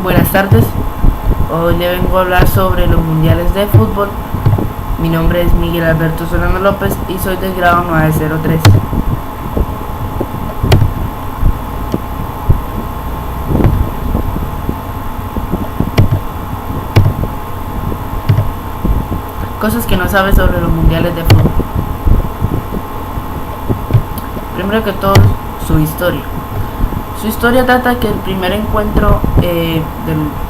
Buenas tardes, hoy le vengo a hablar sobre los mundiales de fútbol. Mi nombre es Miguel Alberto Solano López y soy del grado 903. Cosas que no sabes sobre los mundiales de fútbol. Primero que todo, su historia. Su historia data que el primer encuentro del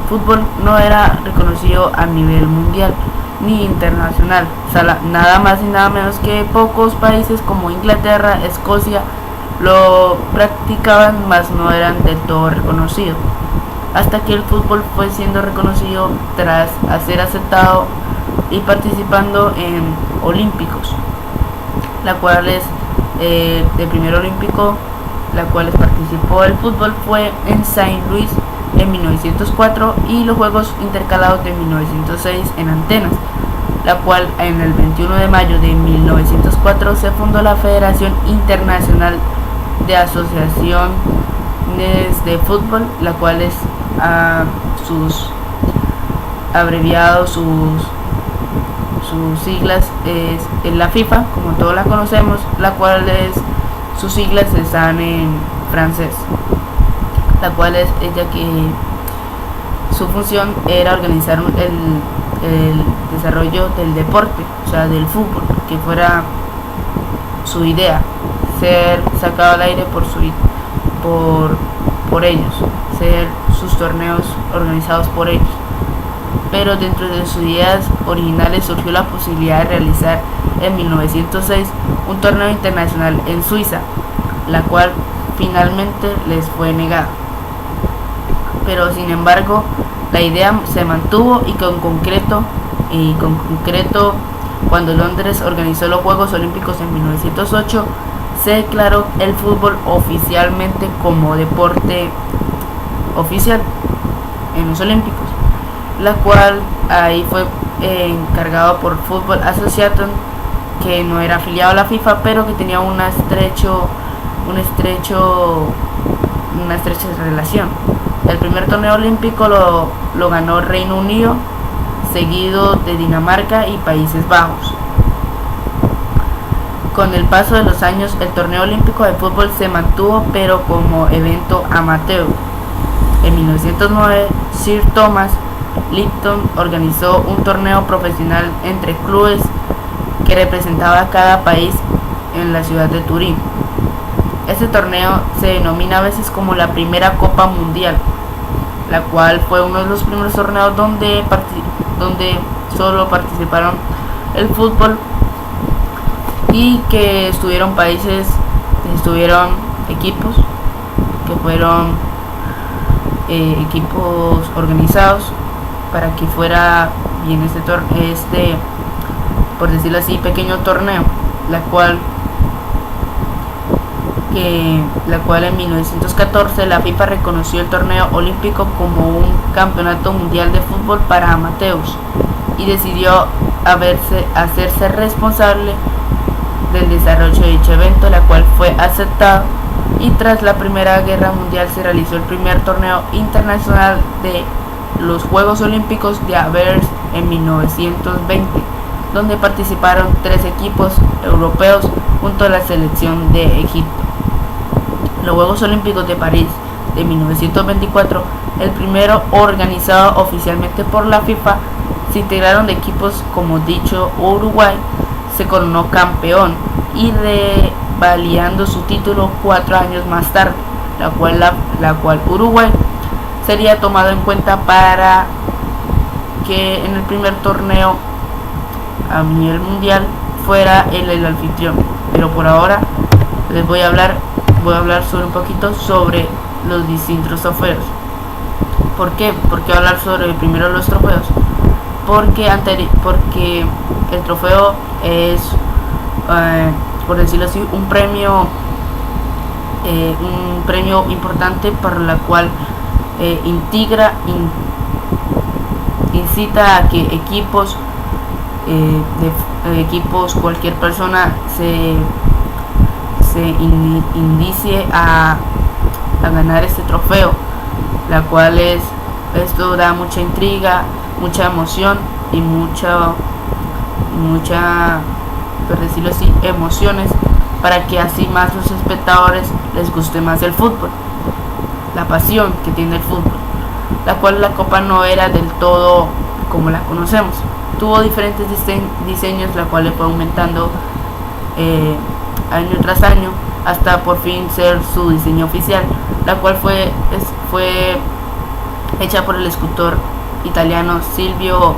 fútbol no era reconocido a nivel mundial ni internacional. O sea, nada más y nada menos que pocos países como Inglaterra, Escocia lo practicaban, mas no eran del todo reconocidos. Hasta que el fútbol fue siendo reconocido tras ser aceptado y participando en olímpicos, la cual es el primer olímpico la cual participó el fútbol fue en Saint Louis en 1904 y los Juegos Intercalados de 1906 en Atenas, la cual en el 21 de mayo de 1904 se fundó la Federación Internacional de Asociaciones de Fútbol, la cual es sus abreviados, sus siglas es la FIFA, como todos la conocemos, la cual sus siglas están en francés, la cual es ella que su función era organizar el desarrollo del deporte, o sea, del fútbol, que fuera su idea, ser sacado al aire por ellos, ser sus torneos organizados por ellos. Pero dentro de sus ideas originales surgió la posibilidad de realizar en 1906 un torneo internacional en Suiza, la cual finalmente les fue negada. Pero sin embargo, la idea se mantuvo y con concreto, cuando Londres organizó los Juegos Olímpicos en 1908, se declaró el fútbol oficialmente como deporte oficial en los Olímpicos, la cual ahí fue encargado por Football Association, que no era afiliado a la FIFA, pero que tenía una estrecha relación. El primer torneo olímpico lo ganó Reino Unido, seguido de Dinamarca y Países Bajos. Con el paso de los años, el torneo olímpico de fútbol se mantuvo, pero como evento amateur. En 1909, Sir Thomas Lipton organizó un torneo profesional entre clubes que representaba a cada país en la ciudad de Turín. Este torneo se denomina a veces como la primera Copa Mundial, la cual fue uno de los primeros torneos donde solo participaron el fútbol y que estuvieron equipos que fueron equipos organizados para que fuera bien este por decirlo así, pequeño torneo, la cual en 1914 la FIFA reconoció el torneo olímpico como un campeonato mundial de fútbol para amateurs y decidió hacerse responsable del desarrollo de dicho evento, la cual fue aceptado, y tras la Primera Guerra Mundial se realizó el primer torneo internacional de los Juegos Olímpicos de Anvers en 1920, donde participaron 3 equipos europeos junto a la selección de Egipto. Los Juegos Olímpicos de París de 1924, el primero organizado oficialmente por la FIFA, se integraron de equipos como dicho Uruguay, se coronó campeón y revalidando su título 4 años más tarde, la cual Uruguay sería tomado en cuenta para que en el primer torneo a nivel mundial fuera el anfitrión. Pero por ahora les voy a hablar sobre un poquito sobre los distintos trofeos. ¿Por qué? ¿Por qué hablar sobre primero los trofeos? Porque el trofeo es, por decirlo así, un premio importante para la cual incita a que equipos, cualquier persona se indicie a ganar este trofeo, la cual es Esto da mucha intriga, mucha emoción y mucha, por decirlo así, emociones, para que así más los espectadores les guste más el fútbol, la pasión que tiene el fútbol, la cual la copa no era del todo como la conocemos. Tuvo diferentes diseños, la cual le fue aumentando año tras año hasta por fin ser su diseño oficial, la cual fue hecha por el escultor italiano Silvio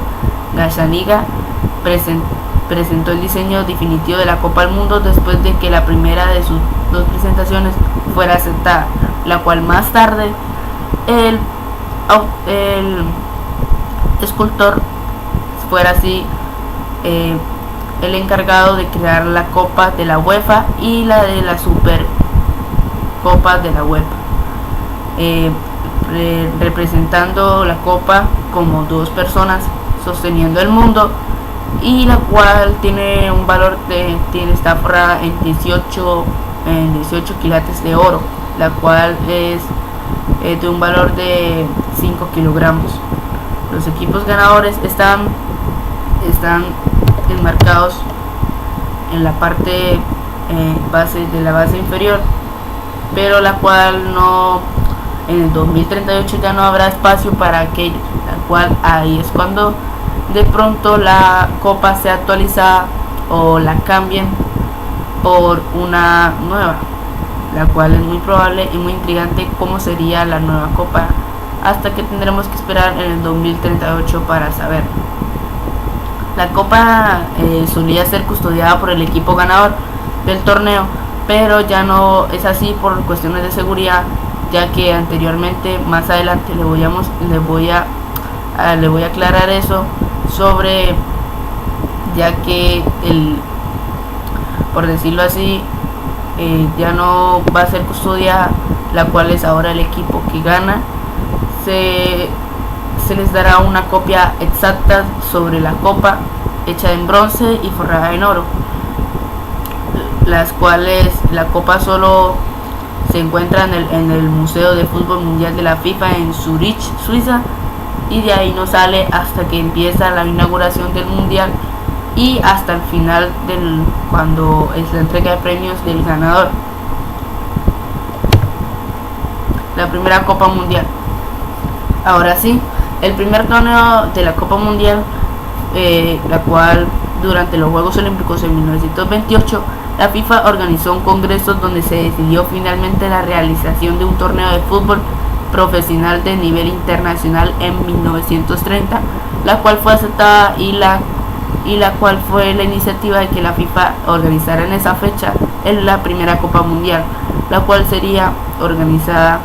Gazzaniga. Presentó el diseño definitivo de la Copa del Mundo después de que la primera de sus dos presentaciones fuera aceptada, la cual más tarde el escultor fuera así el encargado de crear la Copa de la UEFA y la de la Super Copa de la UEFA, representando la Copa como dos personas sosteniendo el mundo, y la cual tiene un valor está forrada en 18 quilates de oro, la cual es de un valor de 5 kilogramos. Los equipos ganadores están enmarcados en la parte de la base inferior, pero la cual no, en el 2038 ya no habrá espacio para aquellos, la cual ahí es cuando de pronto la copa sea actualizada o la cambien por una nueva, la cual es muy probable y muy intrigante cómo sería la nueva copa, hasta que tendremos que esperar en el 2038 para saber. La copa solía ser custodiada por el equipo ganador del torneo, pero ya no es así por cuestiones de seguridad, ya que anteriormente, más adelante le voy a aclarar eso sobre, ya que por decirlo así, ya no va a ser custodiada, la cual es ahora el equipo que gana. Se les dará una copia exacta sobre la copa, hecha en bronce y forrada en oro, las cuales la copa solo se encuentra en el Museo de Fútbol Mundial de la FIFA en Zurich, Suiza, y de ahí no sale hasta que empieza la inauguración del mundial y hasta el final cuando es la entrega de premios del ganador. La primera Copa Mundial. Ahora sí, el primer torneo de la Copa Mundial, la cual durante los Juegos Olímpicos en 1928 la FIFA organizó un congreso donde se decidió finalmente la realización de un torneo de fútbol profesional de nivel internacional en 1930, la cual fue aceptada y la cual fue la iniciativa de que la FIFA organizara en esa fecha en la primera Copa Mundial, la cual sería organizada,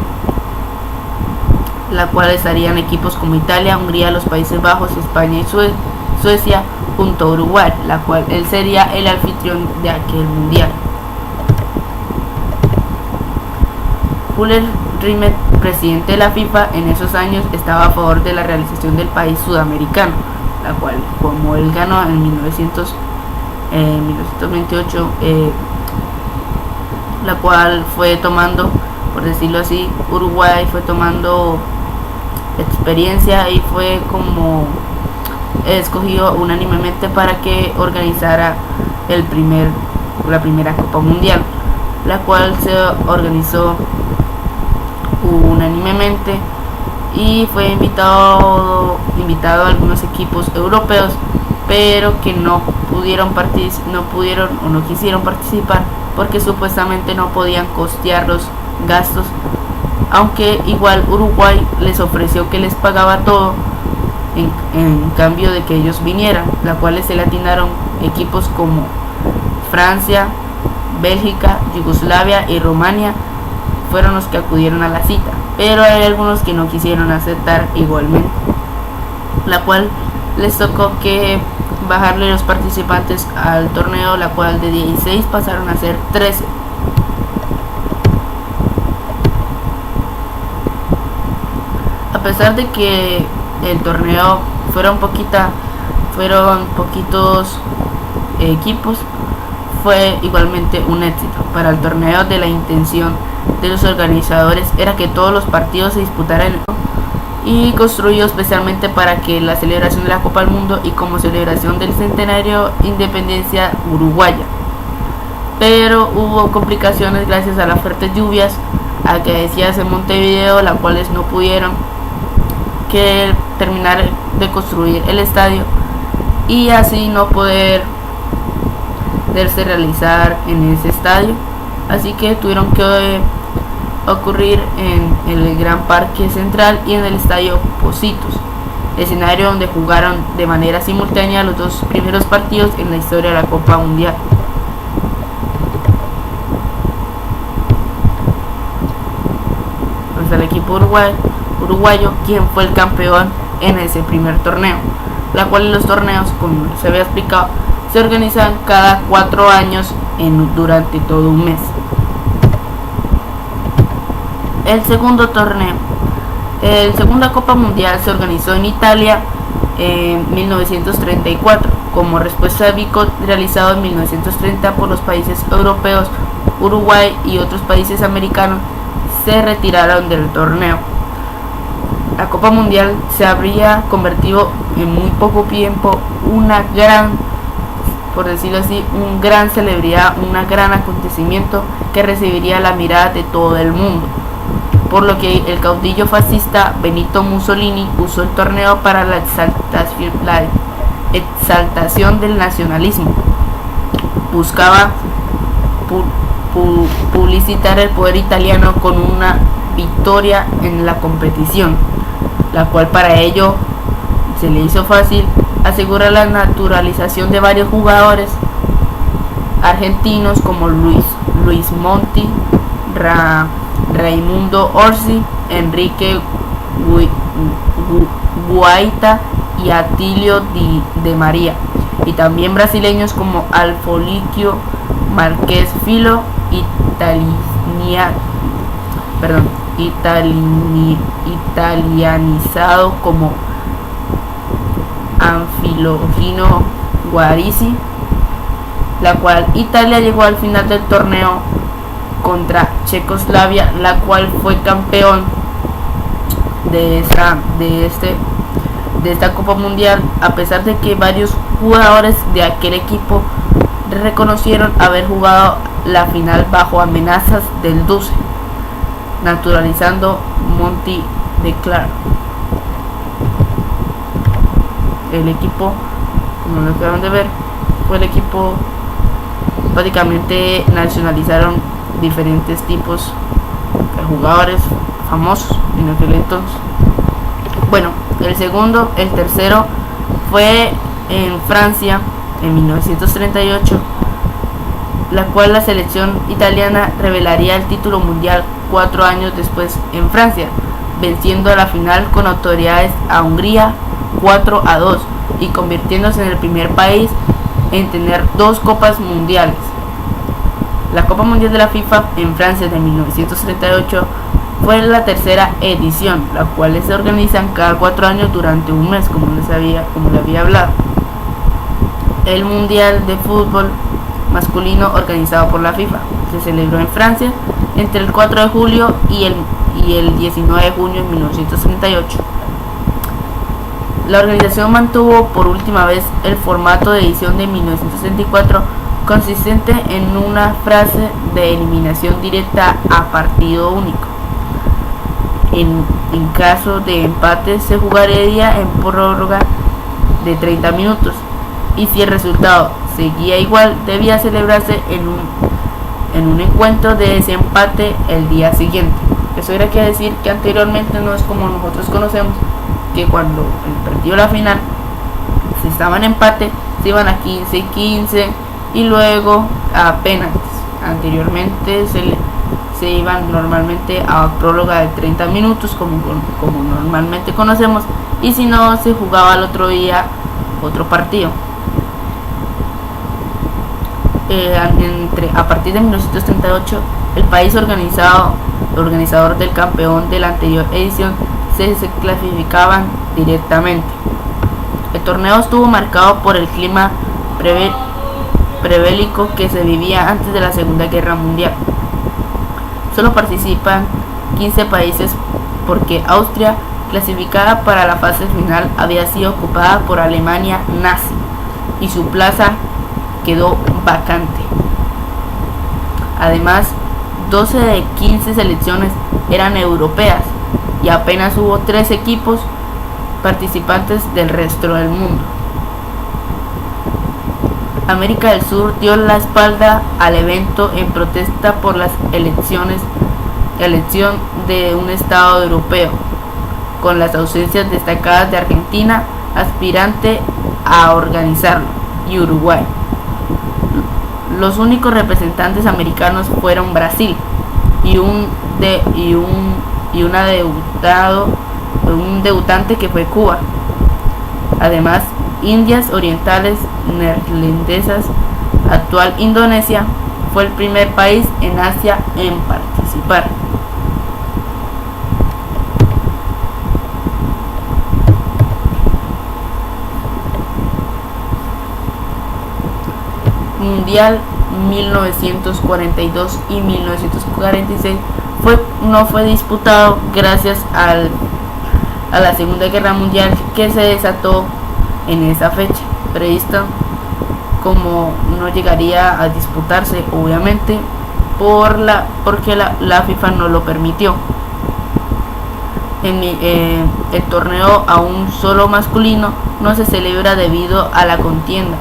la cual estarían equipos como Italia, Hungría, los Países Bajos, España y Suecia junto a Uruguay, la cual él sería el anfitrión de aquel mundial. Jules Rimet, presidente de la FIFA en esos años, estaba a favor de la realización del país sudamericano, la cual, como él ganó en 1928, la cual fue tomando, por decirlo así, Uruguay fue tomando experiencia y fue como escogido unánimemente para que organizara la primera Copa Mundial, la cual se organizó unánimemente y fue invitado a algunos equipos europeos, pero que no pudieron o no quisieron participar porque supuestamente no podían costear los gastos, aunque igual Uruguay les ofreció que les pagaba todo en cambio de que ellos vinieran, la cual se le atinaron equipos como Francia, Bélgica, Yugoslavia y Rumania. Fueron los que acudieron a la cita, pero hay algunos que no quisieron aceptar igualmente, la cual les tocó que bajarle los participantes al torneo, la cual de 16 pasaron a ser 13. A pesar de que el torneo fueron poquitos equipos, fue igualmente un éxito. Para el torneo, de la intención de los organizadores era que todos los partidos se disputaran y construido especialmente para que la celebración de la Copa del Mundo y como celebración del centenario independencia uruguaya. Pero hubo complicaciones gracias a las fuertes lluvias acaecidas en Montevideo, las cuales no pudieron terminar de construir el estadio y así no poderse realizar en ese estadio, así que tuvieron que ocurrir en el Gran Parque Central y en el Estadio Pocitos, escenario donde jugaron de manera simultánea los dos primeros partidos en la historia de la Copa Mundial. Pues el equipo uruguayo quien fue el campeón en ese primer torneo, la cual los torneos, como se había explicado, se organizan cada 4 años durante todo un mes. El segundo torneo, el segunda Copa Mundial, se organizó en Italia en 1934 como respuesta al boicot realizado en 1930 por los países europeos. Uruguay y otros países americanos se retiraron del torneo. La Copa Mundial se habría convertido en muy poco tiempo una gran, por decirlo así, un gran celebridad, un gran acontecimiento que recibiría la mirada de todo el mundo, por lo que el caudillo fascista Benito Mussolini usó el torneo para la exaltación del nacionalismo. Buscaba publicitar el poder italiano con una victoria en la competición, la cual para ello se le hizo fácil asegurar la naturalización de varios jugadores argentinos como Luis Monti, Raimundo Orsi, Enrique Guaita y Atilio de María, y también brasileños como Alfoliquio Marqués Filo, italianizado como Anfilogino Guarisi, la cual Italia llegó al final del torneo contra Checoslavia, la cual fue campeón de esta Copa Mundial, a pesar de que varios jugadores de aquel equipo reconocieron haber jugado la final bajo amenazas del Duce, naturalizando Monti de Clark. El equipo, como lo acaban de ver, fue el equipo, básicamente nacionalizaron diferentes tipos de jugadores famosos en aquel entonces. Bueno, el tercero fue en Francia en 1938, la cual la selección italiana revelaría el título mundial 4 años después en Francia, venciendo a la final con autoridades a Hungría 4-2 y convirtiéndose en el primer país en tener 2 copas mundiales. La Copa Mundial de la FIFA en Francia de 1938 fue la tercera edición, la cual se organizan cada 4 años durante un mes, como le había hablado. El Mundial de Fútbol masculino organizado por la FIFA se celebró en Francia entre el 4 de julio y el 19 de junio de 1938. La organización mantuvo por última vez el formato de edición de 1964, consistente en una fase de eliminación directa a partido único. En caso de empate se jugaría en prórroga de 30 minutos y si el resultado seguía igual debía celebrarse en un encuentro de desempate el día siguiente. Eso era que decir que anteriormente no es como nosotros conocemos, que cuando el partido de la final, si estaban en empate, se iban a 15-15 y luego a penaltis. Anteriormente se iban normalmente a prórroga de 30 minutos como normalmente conocemos, y si no se jugaba al otro día otro partido. A partir de 1938 el país organizador del campeón de la anterior edición se clasificaban directamente. El torneo estuvo marcado por el clima prebélico que se vivía antes de la Segunda Guerra Mundial. Solo participan 15 países porque Austria clasificada para la fase final, había sido ocupada por Alemania nazi y su plaza quedó vacante. Además, 12 de 15 selecciones eran europeas y apenas hubo 3 equipos participantes del resto del mundo. América del Sur dio la espalda al evento en protesta por las elección de un estado europeo, con las ausencias destacadas de Argentina, aspirante a organizarlo, y Uruguay. Los únicos representantes americanos fueron Brasil y un debutante que fue Cuba. Además, Indias Orientales Neerlandesas, actual Indonesia, fue el primer país en Asia en participar. Mundial 1942 y 1946 no fue disputado gracias a la Segunda Guerra Mundial, que se desató en esa fecha prevista, como no llegaría a disputarse, obviamente, porque la FIFA no lo permitió. El torneo, aún solo masculino, no se celebra debido a la contienda.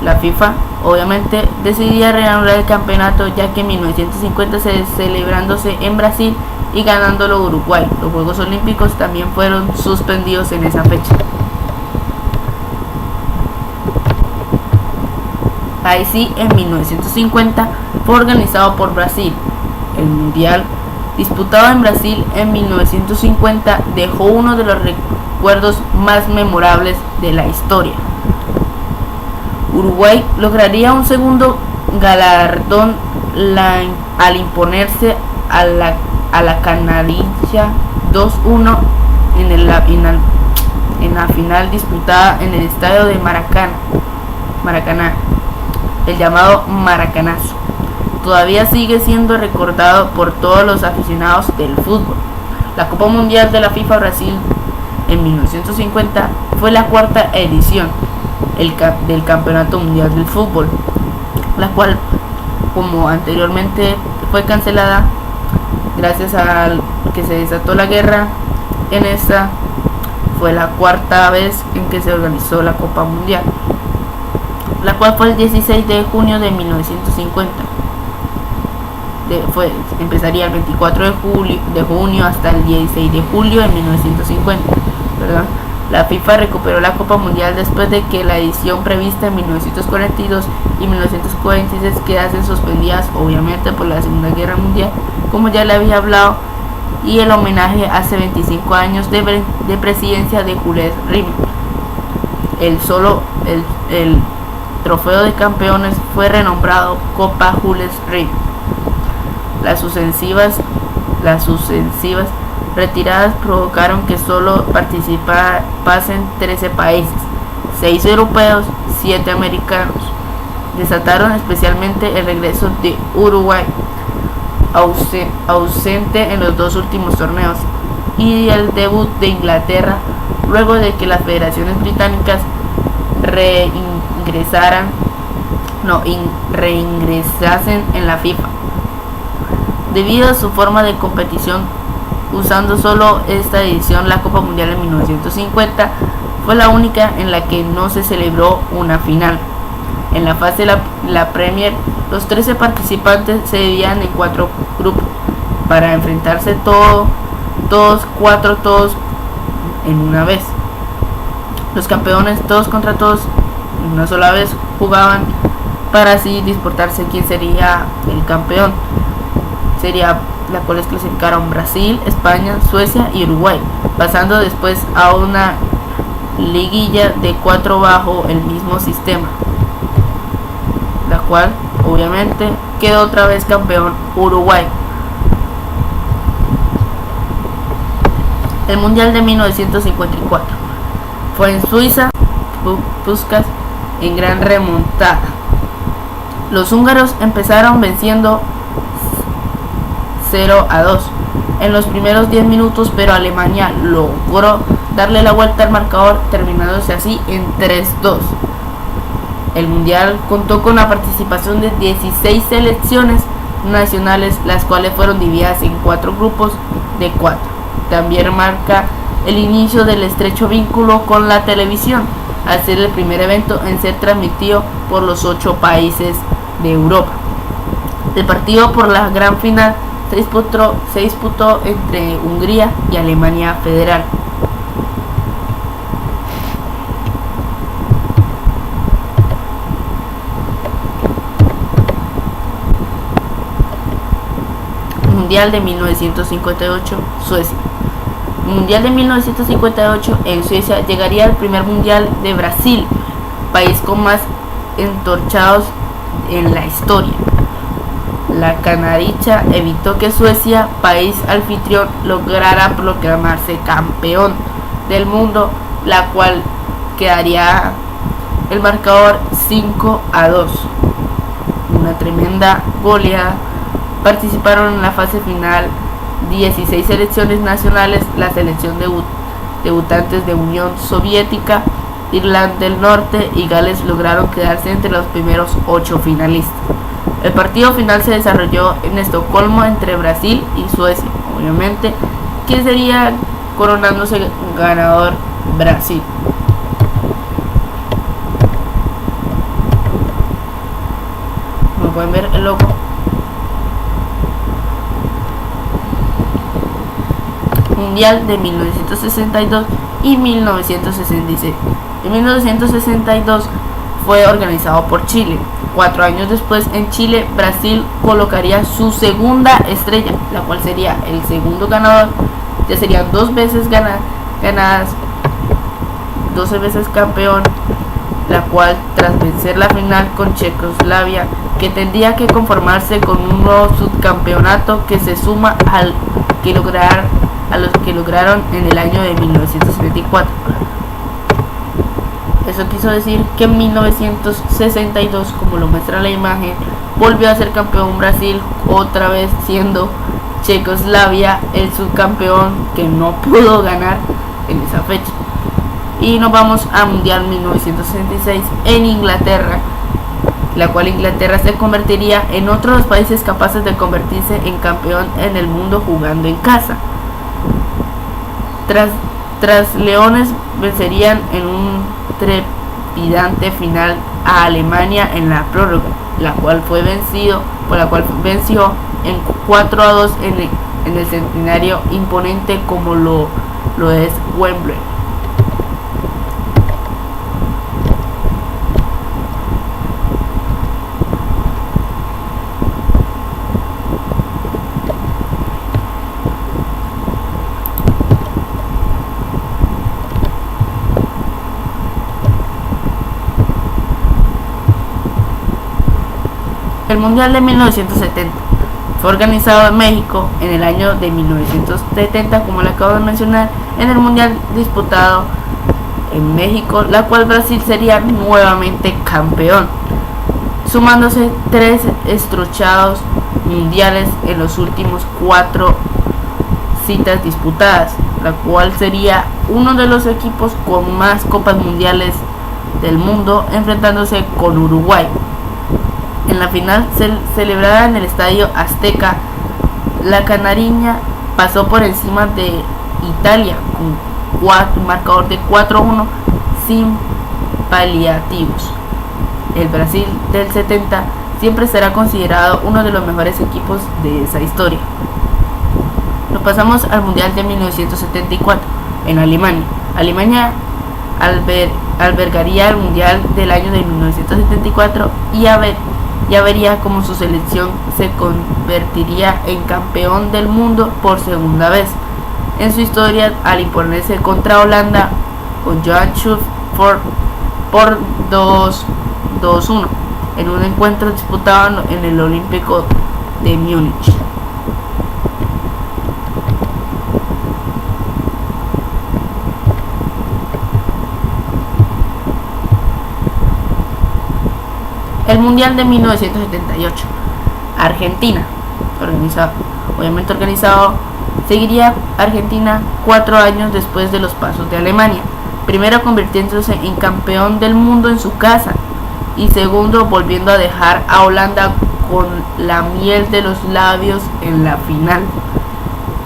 La FIFA obviamente decidía reanudar el campeonato, ya que en 1950 se celebrándose en Brasil y ganándolo Uruguay. Los Juegos Olímpicos también fueron suspendidos en esa fecha. Ahí sí, en 1950 fue organizado por Brasil. El Mundial, disputado en Brasil en 1950, dejó uno de los recuerdos más memorables de la historia. Uruguay lograría un segundo galardón al imponerse a la canadilla 2-1 en la final disputada en el estadio de Maracaná, el llamado Maracanazo. Todavía sigue siendo recordado por todos los aficionados del fútbol. La Copa Mundial de la FIFA Brasil en 1950 fue la cuarta edición del Campeonato Mundial del Fútbol, la cual, como anteriormente, fue cancelada gracias a que se desató la guerra. En esta fue la cuarta vez en que se organizó la Copa Mundial, la cual fue el 16 de junio de 1950. Empezaría el 24 de junio hasta el 16 de julio de 1950, ¿verdad? La FIFA recuperó la Copa Mundial después de que la edición prevista en 1942 y 1946 quedasen suspendidas, obviamente, por la Segunda Guerra Mundial, como ya le había hablado, y el homenaje hace 25 años de presidencia de Jules Rimet. El trofeo de campeones fue renombrado Copa Jules Rimet. Las sucesivas retiradas provocaron que solo participasen 13 países, 6 europeos, 7 americanos. Desataron especialmente el regreso de Uruguay, ausente en los 2 últimos torneos, y el debut de Inglaterra, luego de que las federaciones británicas reingresasen en la FIFA. Debido a su forma de competición, usando solo esta edición, la Copa Mundial en 1950 fue la única en la que no se celebró una final. En la fase de la Premier, los 13 participantes se dividían en 4 grupos para enfrentarse todos en una vez. Los campeones, todos contra todos, en una sola vez, jugaban para así disputarse quién sería el campeón. Sería la cual clasificaron Brasil, España, Suecia y Uruguay, pasando después a una liguilla de 4 bajo el mismo sistema, la cual obviamente quedó otra vez campeón Uruguay. El Mundial de 1954 fue en Suiza, Puskás en gran remontada. Los húngaros empezaron venciendo 0-2 en los primeros 10 minutos, pero Alemania logró darle la vuelta al marcador, terminándose así en 3-2. El mundial contó con la participación de 16 selecciones nacionales, las cuales fueron divididas en 4 grupos de 4. También marca el inicio del estrecho vínculo con la televisión, al ser el primer evento en ser transmitido por los 8 países de Europa. El partido por la gran final se disputó entre Hungría y Alemania Federal. Mundial de 1958, Suecia. Mundial de 1958 en Suecia llegaría el primer mundial de Brasil, país con más entorchados en la historia. La canaricha evitó que Suecia, país anfitrión, lograra proclamarse campeón del mundo, la cual quedaría el marcador 5-2. Una tremenda goleada. Participaron en la fase final 16 selecciones nacionales. La selección debutantes de Unión Soviética, Irlanda del Norte y Gales lograron quedarse entre los primeros 8 finalistas. El partido final se desarrolló en Estocolmo entre Brasil y Suecia. Obviamente, ¿quién sería coronándose ganador? Brasil. Como pueden ver el logo. Mundial de 1962 y 1966. En 1962 fue organizado por Chile. 4 años después, en Chile, Brasil colocaría su segunda estrella, la cual sería el segundo ganador. Ya serían 2 veces ganadas, 12 veces campeón, la cual tras vencer la final con Checoslovaquia, que tendría que conformarse con un nuevo subcampeonato que se suma a los que lograron en el año de 1974. Eso quiso decir que en 1962, como lo muestra la imagen, volvió a ser campeón Brasil, otra vez siendo Checoslovaquia el subcampeón que no pudo ganar en esa fecha. Y nos vamos a Mundial 1966 en Inglaterra, la cual Inglaterra se convertiría en otro de los países capaces de convertirse en campeón en el mundo jugando en casa. Tras Leones vencerían en un trepidante final a Alemania en la prórroga, por la cual venció en 4-2 en el centenario imponente como lo es Wembley. El Mundial de 1970 fue organizado en México en el año de 1970, como le acabo de mencionar, en el Mundial disputado en México, la cual Brasil sería nuevamente campeón, sumándose 3 estruchados mundiales en los últimos 4 citas disputadas, la cual sería uno de los equipos con más copas mundiales del mundo, enfrentándose con Uruguay. En la final celebrada en el Estadio Azteca, la canariña pasó por encima de Italia con un marcador de 4-1 sin paliativos. El Brasil del 70 siempre será considerado uno de los mejores equipos de esa historia. Nos pasamos al Mundial de 1974 en Alemania. Alemania albergaría el Mundial del año de 1974 y ya vería como su selección se convertiría en campeón del mundo por segunda vez en su historia, al imponerse contra Holanda con Johan Cruyff por 2-1 en un encuentro disputado en el Olímpico de Múnich. El Mundial de 1978, Argentina, organizado. obviamente organizado, seguiría Argentina 4 años después de los pasos de Alemania, primero convirtiéndose en campeón del mundo en su casa y segundo volviendo a dejar a Holanda con la miel de los labios en la final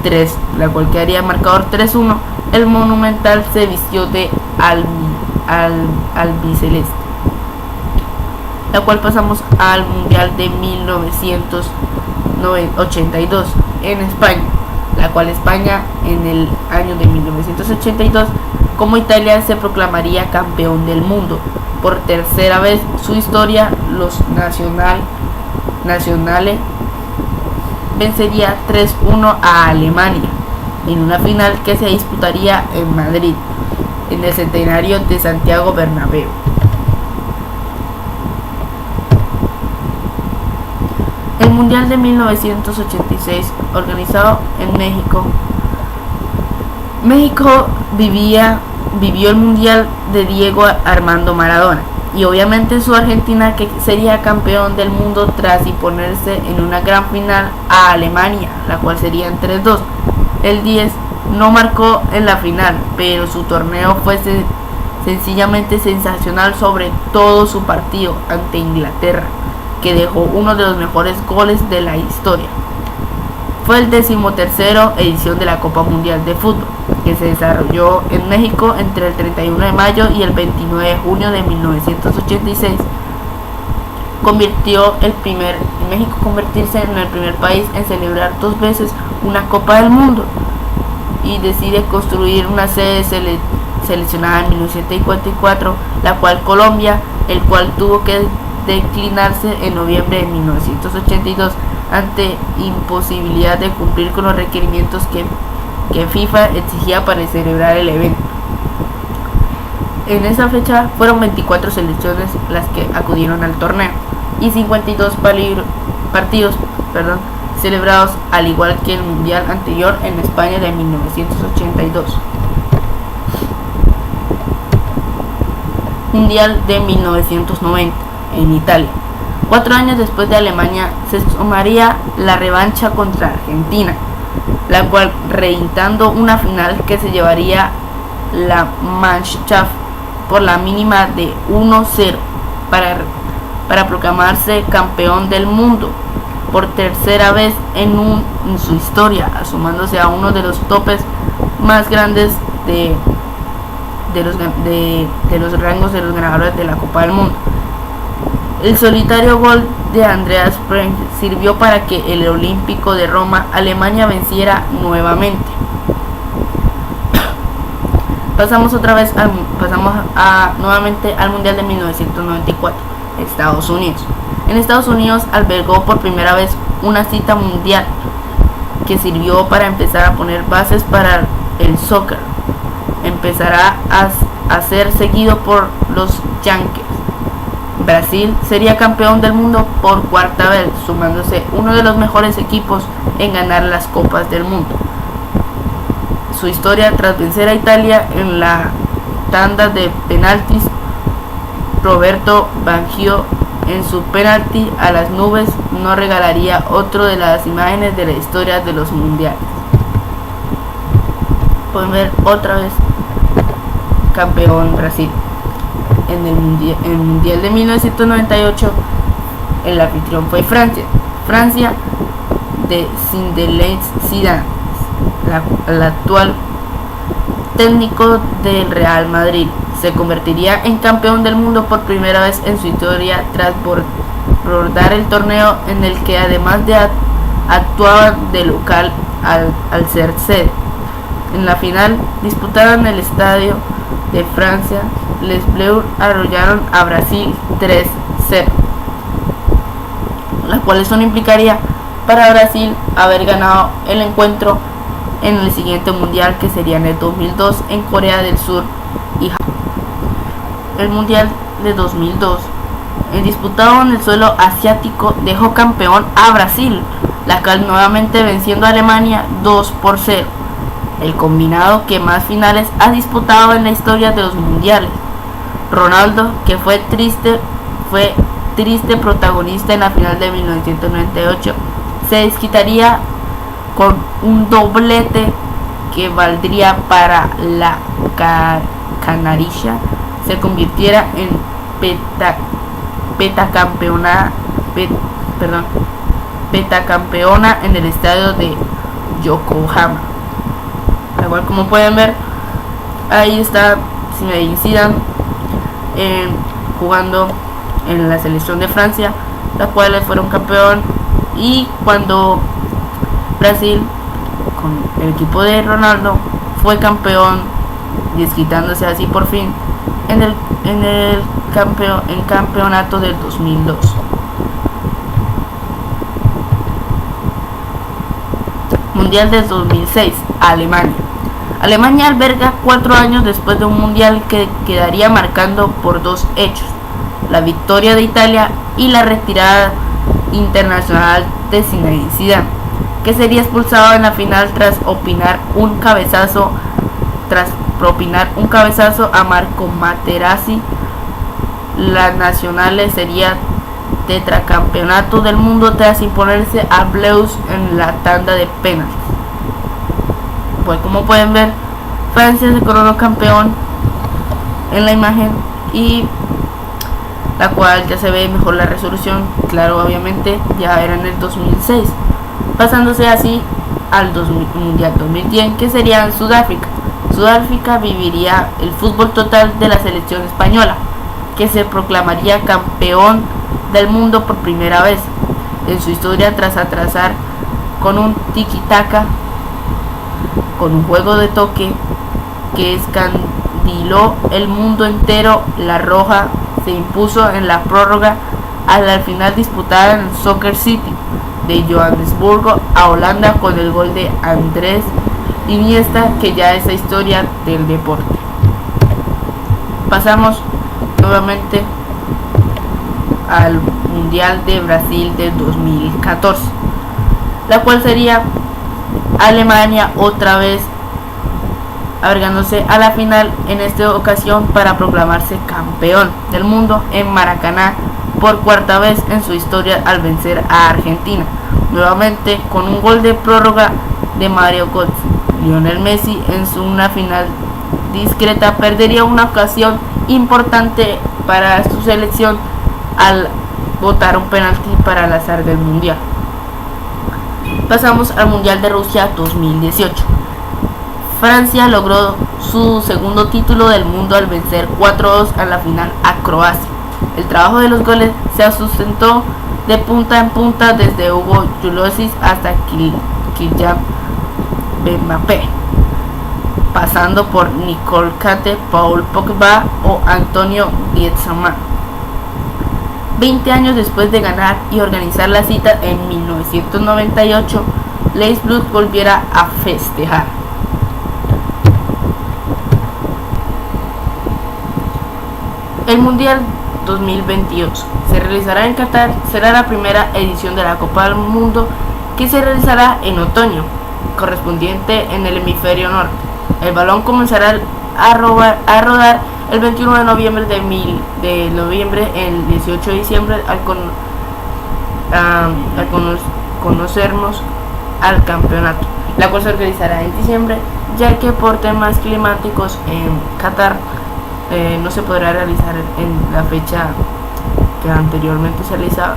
3, la cual quedaría marcador 3-1. El Monumental se vistió de albiceleste, la cual pasamos al Mundial de 1982 en España, la cual España en el año de 1982 como Italia se proclamaría campeón del mundo. Por tercera vez su historia, los nacionales vencería 3-1 a Alemania en una final que se disputaría en Madrid, en el centenario de Santiago Bernabéu. El Mundial de 1986, organizado en México. México vivió el Mundial de Diego Armando Maradona y obviamente su Argentina, que sería campeón del mundo tras imponerse en una gran final a Alemania, la cual sería en 3-2. El 10 no marcó en la final, pero su torneo fue sencillamente sensacional, sobre todo su partido ante Inglaterra, que dejó uno de los mejores goles de la historia. Fue el 13ª edición de la Copa Mundial de Fútbol, que se desarrolló en México entre el 31 de mayo y el 29 de junio de 1986. México convertirse en el primer país en celebrar 2 veces una Copa del Mundo y decide construir una sede seleccionada en 1954, la cual Colombia, el cual tuvo que declinarse en noviembre de 1982 ante imposibilidad de cumplir con los requerimientos que FIFA exigía para celebrar el evento. En esa fecha fueron 24 selecciones las que acudieron al torneo y 52 partidos celebrados, al igual que el mundial anterior en España de 1982. Mundial de 1990 en Italia. 4 años después de Alemania se sumaría la revancha contra Argentina, la cual reeditando una final que se llevaría la Mannschaft por la mínima de 1-0 para proclamarse campeón del mundo por tercera vez en su historia, asumándose a uno de los topes más grandes de los rangos de los ganadores de la Copa del Mundo. El solitario gol de Andreas Prenz sirvió para que el Olímpico de Roma, Alemania, venciera nuevamente. Pasamos nuevamente al Mundial de 1994, Estados Unidos. En Estados Unidos albergó por primera vez una cita mundial que sirvió para empezar a poner bases para el soccer. Empezará a ser seguido por los Yankees. Brasil sería campeón del mundo por 4ª vez, sumándose uno de los mejores equipos en ganar las Copas del Mundo. Su historia tras vencer a Italia en la tanda de penaltis, Roberto Baggio en su penalti a las nubes nos regalaría otro de las imágenes de la historia de los mundiales. Pueden ver otra vez campeón Brasil. En el mundial de 1998 el anfitrión fue Francia de Zinedine Zidane, el actual técnico del Real Madrid. Se convertiría en campeón del mundo por primera vez en su historia tras bordar el torneo, en el que además de actuar de local al ser sede. En la final disputada en el Estadio de Francia, Les Bleus arrollaron a Brasil 3-0, la cual eso no implicaría para Brasil haber ganado el encuentro en el siguiente mundial, que sería en el 2002 en Corea del Sur y Japón. El mundial de 2002, disputado en el suelo asiático, dejó campeón a Brasil, la cual nuevamente venciendo a Alemania 2-0, el combinado que más finales ha disputado en la historia de los mundiales. Ronaldo, que fue triste protagonista en la final de 1998, se desquitaría con un doblete que valdría para la Canarilla se convirtiera en pentacampeona en el estadio de Yokohama. Igual como pueden ver, ahí está Zinedine Zidane jugando en la selección de Francia, la cual fueron campeón, y cuando Brasil con el equipo de Ronaldo fue campeón, desquitándose así por fin en el campeonato del 2002. Mundial del 2006, Alemania. Alemania alberga 4 años después de un mundial que quedaría marcando por dos hechos: la victoria de Italia y la retirada internacional de Zinedine Zidane, que sería expulsado en la final tras propinar un cabezazo a Marco Materazzi. Las nacionales sería tetracampeonato del mundo tras imponerse a Bleus en la tanda de penaltis. Pues como pueden ver, Francia se coronó campeón en la imagen, y la cual ya se ve mejor la resolución. Claro, obviamente ya era en el 2006, pasándose así al Mundial 2010, que sería en Sudáfrica. Sudáfrica viviría el fútbol total de la selección española, que se proclamaría campeón del mundo por primera vez en su historia tras atrasar con un tiki-taka, con un juego de toque que escandiló el mundo entero. La roja se impuso en la prórroga al final disputada en el Soccer City de Johannesburgo a Holanda con el gol de Andrés Iniesta, que ya es la historia del deporte. Pasamos nuevamente al Mundial de Brasil del 2014, la cual sería Alemania otra vez avergándose a la final, en esta ocasión para proclamarse campeón del mundo en Maracaná por cuarta vez en su historia al vencer a Argentina, nuevamente con un gol de prórroga de Mario Götze. Lionel Messi en una final discreta perdería una ocasión importante para su selección al botar un penalti para el azar del mundial. Pasamos al Mundial de Rusia 2018. Francia logró su segundo título del mundo al vencer 4-2 en la final a Croacia. El trabajo de los goles se sustentó de punta en punta desde Hugo Lloris hasta Kylian Mbappé, pasando por Nicole Kate, Paul Pogba o Antonio Griezmann. 20 años después de ganar y organizar la cita en 1998, Les Blues volviera a festejar. El Mundial 2022 se realizará en Qatar. Será la primera edición de la Copa del Mundo, que se realizará en otoño, correspondiente en el hemisferio norte. El balón comenzará a rodar el 21 de noviembre el 18 de diciembre al conocernos al campeonato, la cual se realizará en diciembre, ya que por temas climáticos en Qatar no se podrá realizar en la fecha que anteriormente se realizaba.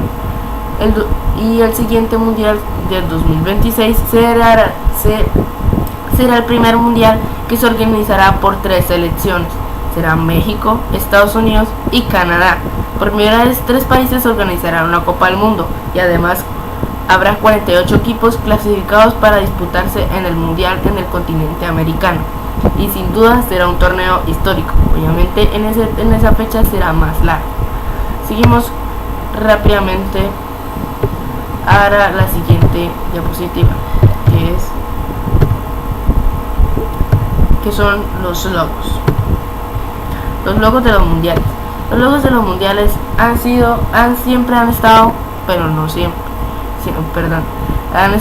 Y el siguiente mundial del 2026 será el primer mundial que se organizará por 3 selecciones. Será México, Estados Unidos y Canadá. Por primera vez 3 países organizarán una Copa del Mundo, y además habrá 48 equipos clasificados para disputarse en el mundial en el continente americano, y sin duda será un torneo histórico. Obviamente en esa fecha será más largo. Seguimos rápidamente a la siguiente diapositiva, que son los logos. Los logos de los mundiales. Los logos de los mundiales siempre han estado, pero no siempre, han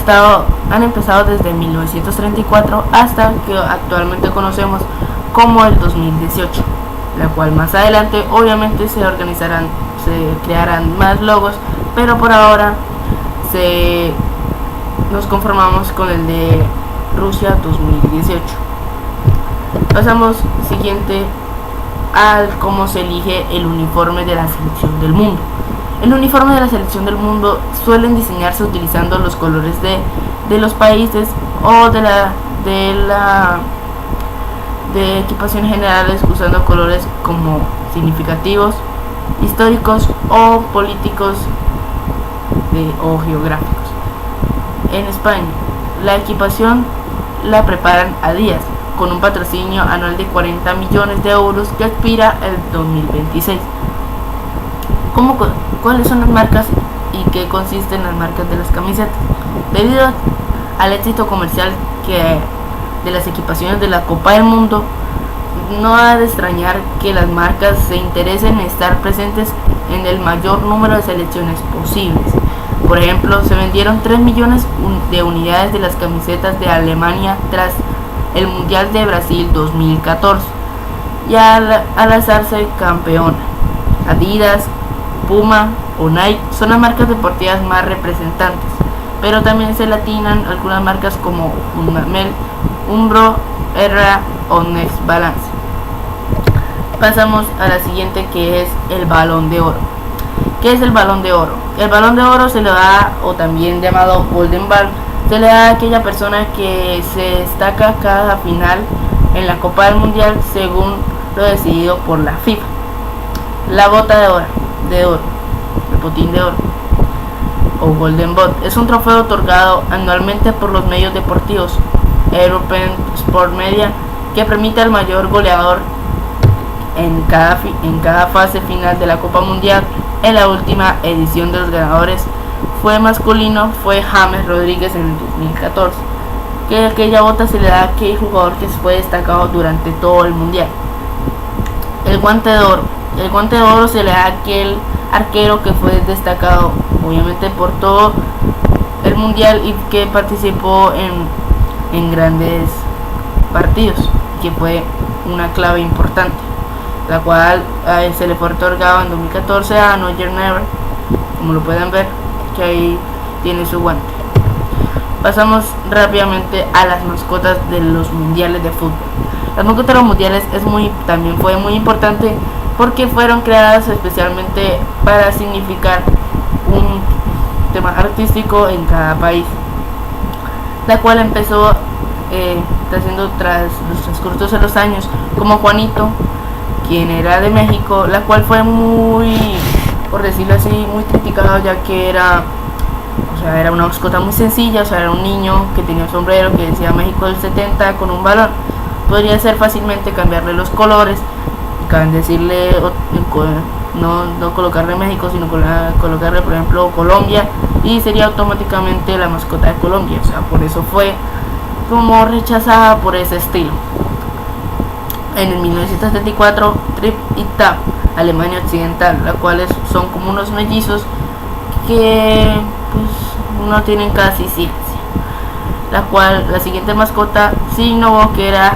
empezado desde 1934 hasta que actualmente conocemos como el 2018, la cual más adelante obviamente se crearán más logos, pero por ahora se nos conformamos con el de Rusia 2018. Pasamos siguiente al cómo se elige el uniforme de la selección del mundo. El uniforme de la selección del mundo suelen diseñarse utilizando los colores de los países o de equipaciones generales, usando colores como significativos, históricos o políticos o geográficos. En España, la equipación la preparan a días, con un patrocinio anual de 40 millones de euros que expira el 2026. ¿Cuáles son las marcas y qué consisten las marcas de las camisetas? Debido al éxito comercial de las equipaciones de la Copa del Mundo, no ha de extrañar que las marcas se interesen en estar presentes en el mayor número de selecciones posibles. Por ejemplo, se vendieron 3 millones de unidades de las camisetas de Alemania tras el Mundial de Brasil 2014 y al alzarse campeona. Adidas, Puma o Nike son las marcas deportivas más representantes, pero también se latinan algunas marcas como Umbro, Herrera o Next Balance. Pasamos a la siguiente, que es el Balón de Oro. ¿Qué es el Balón de Oro? El Balón de Oro se le da, o también llamado Golden Ball, se le da a aquella persona que se destaca cada final en la Copa del Mundial según lo decidido por la FIFA. La bota de oro, el botín de oro o Golden Ball es un trofeo otorgado anualmente por los medios deportivos European Sport Media, que permite al mayor goleador en cada fase final de la Copa Mundial. En la última edición de los ganadores masculino fue James Rodríguez en el 2014, que aquella bota se le da a aquel jugador que fue destacado durante todo el mundial. El guante de oro se le da a aquel arquero que fue destacado obviamente por todo el mundial y que participó en grandes partidos, que fue una clave importante, la cual se le fue otorgado en 2014 a Neuer Neuer, como lo pueden ver, que ahí tiene su guante. Pasamos rápidamente a las mascotas de los mundiales de fútbol. Las mascotas de los mundiales también fue muy importante porque fueron creadas especialmente para significar un tema artístico en cada país, la cual empezó tras los transcursos de los años, como Juanito, quien era de México, la cual fue muy, por decirlo así, muy criticado, ya que era una mascota muy sencilla, era un niño que tenía un sombrero que decía México del 70 con un balón. Podría ser fácilmente cambiarle los colores, decirle no colocarle México, sino colocarle por ejemplo Colombia, y sería automáticamente la mascota de Colombia. Por eso fue como rechazada por ese estilo. En el 1974, Trip y Tap, Alemania Occidental, las cuales son como unos mellizos que pues no tienen casi ciencia, la siguiente mascota se innovó, que era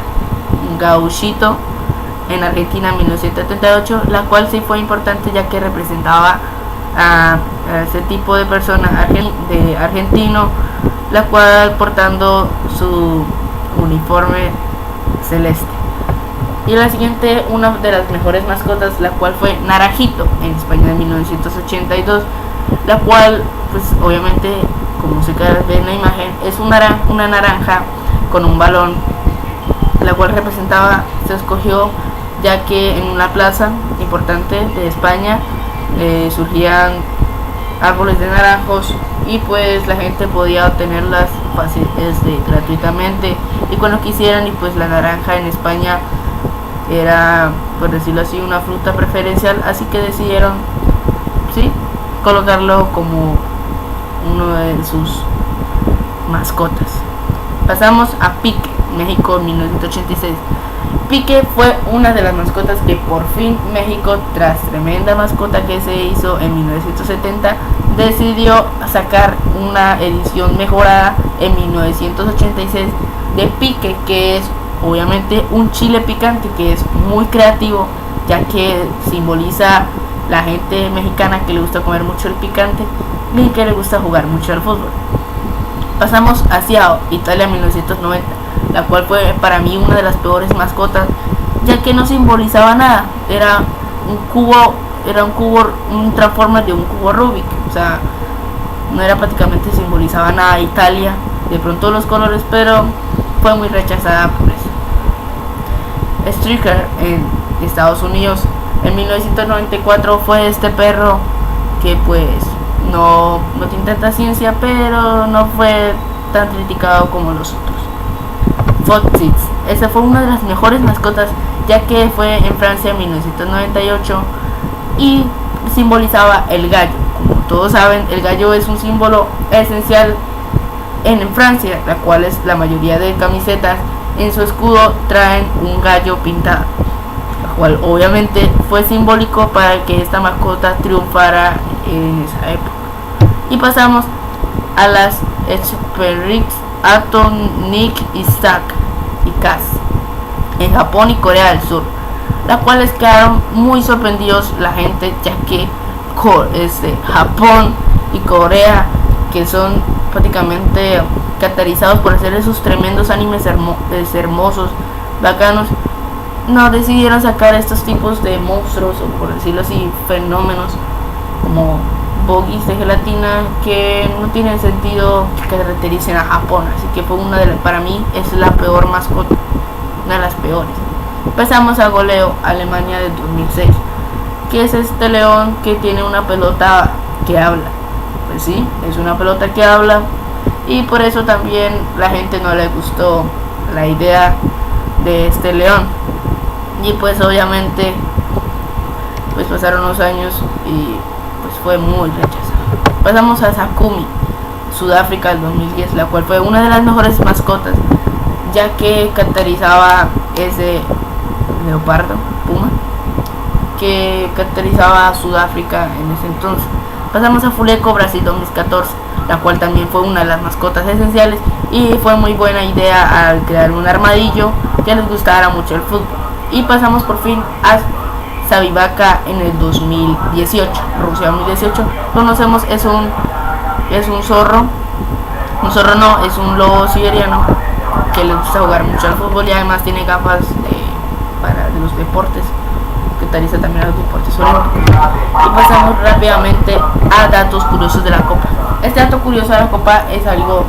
Gauchito, en Argentina en 1978, la cual sí fue importante ya que representaba a ese tipo de persona argentino, la cual portando su uniforme celeste. Y la siguiente, una de las mejores mascotas, la cual fue Naranjito, en España en 1982, la cual pues obviamente, como se ve en la imagen, es una naranja con un balón, la cual se escogió ya que en una plaza importante de España surgían árboles de naranjos y pues la gente podía obtenerlas gratuitamente y cuando quisieran, y pues la naranja en España era, por decirlo así, una fruta preferencial, así que decidieron colocarlo como uno de sus mascotas. Pasamos a Pique, México 1986. Pique fue una de las mascotas que por fin México, tras tremenda mascota que se hizo en 1970, decidió sacar una edición mejorada en 1986 de Pique, que es obviamente un chile picante, que es muy creativo, ya que simboliza la gente mexicana que le gusta comer mucho el picante y que le gusta jugar mucho al fútbol. Pasamos hacia Italia 1990, la cual fue para mí una de las peores mascotas, ya que no simbolizaba nada. Era un cubo, un Transformer de un cubo Rubik. O sea, no era prácticamente, simbolizaba nada Italia, de pronto los colores, pero fue muy rechazada por eso. Striker en Estados Unidos en 1994 fue este perro que pues no tiene tanta ciencia, pero no fue tan criticado como los otros. Foxix, esa fue una de las mejores mascotas, ya que fue en Francia en 1998 y simbolizaba el gallo. Como todos saben, el gallo es un símbolo esencial en Francia, la cual es la mayoría de camisetas en su escudo traen un gallo pintado, la cual obviamente fue simbólico para que esta mascota triunfara en esa época. Y pasamos a las Esperix, Atom, Nick y Zack y Kaz en Japón y Corea del Sur, las cuales quedaron muy sorprendidos la gente, ya que Japón y Corea, que son prácticamente caracterizados por hacer esos tremendos animes hermosos, bacanos, no decidieron sacar estos tipos de monstruos, o por decirlo así, fenómenos como bogies de gelatina que no tienen sentido que caractericen a Japón. Así que fue para mí es la peor mascota, una de las peores. Pasamos a Goleo, Alemania del 2006, que es este león que tiene una pelota que habla. Pues sí, es una pelota que habla, y por eso también la gente no le gustó la idea de este león, y pues obviamente pues pasaron los años y pues fue muy rechazado. Pasamos a Sakumi, Sudáfrica del 2010, la cual fue una de las mejores mascotas, ya que caracterizaba ese leopardo, puma, que caracterizaba a Sudáfrica en ese entonces. Pasamos a Fuleco, Brasil 2014, la cual también fue una de las mascotas esenciales, y fue muy buena idea al crear un armadillo que les gustara mucho el fútbol. Y pasamos por fin a Savivaka en el 2018, Rusia 2018. Conocemos, es un zorro, es un lobo siberiano que le gusta jugar mucho al fútbol, y además tiene gafas de los deportes, que utiliza también a los deportes olímpicos. Y pasamos rápidamente a datos curiosos de la copa. Este dato curioso de la copa es algo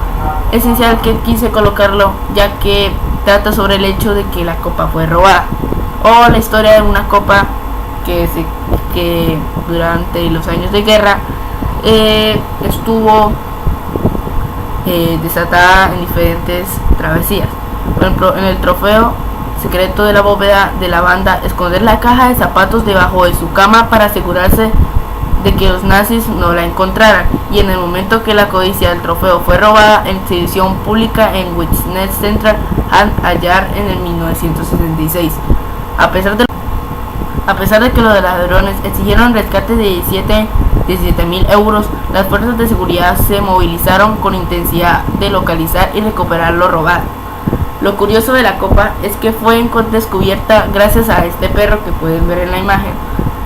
esencial que quise colocarlo, ya que trata sobre el hecho de que la copa fue robada, o la historia de una copa que durante los años de guerra estuvo desatada en diferentes travesías. Por ejemplo, en el trofeo secreto de la bóveda de la banda, esconder la caja de zapatos debajo de su cama para asegurarse de que los nazis no la encontraran, y en el momento que la codicia del trofeo fue robada en exhibición pública en Witness Central hallar en el 1966. A pesar de que los ladrones exigieron rescates de 17.000 euros, las fuerzas de seguridad se movilizaron con intensidad de localizar y recuperar lo robado. Lo curioso de la copa es que fue descubierta gracias a este perro que pueden ver en la imagen,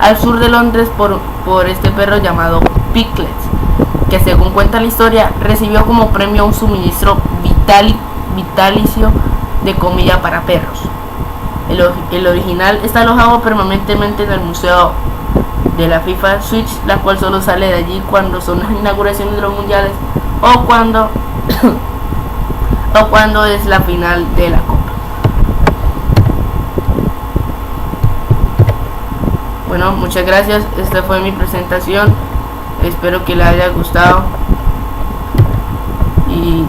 al sur de Londres, por este perro llamado Picklets, que según cuenta la historia recibió como premio un suministro vitalicio de comida para perros. El original está alojado permanentemente en el museo de la FIFA Switch, la cual solo sale de allí cuando son las inauguraciones de los mundiales o cuando es la final de la copa. Bueno, muchas gracias, esta fue mi presentación, espero que les haya gustado y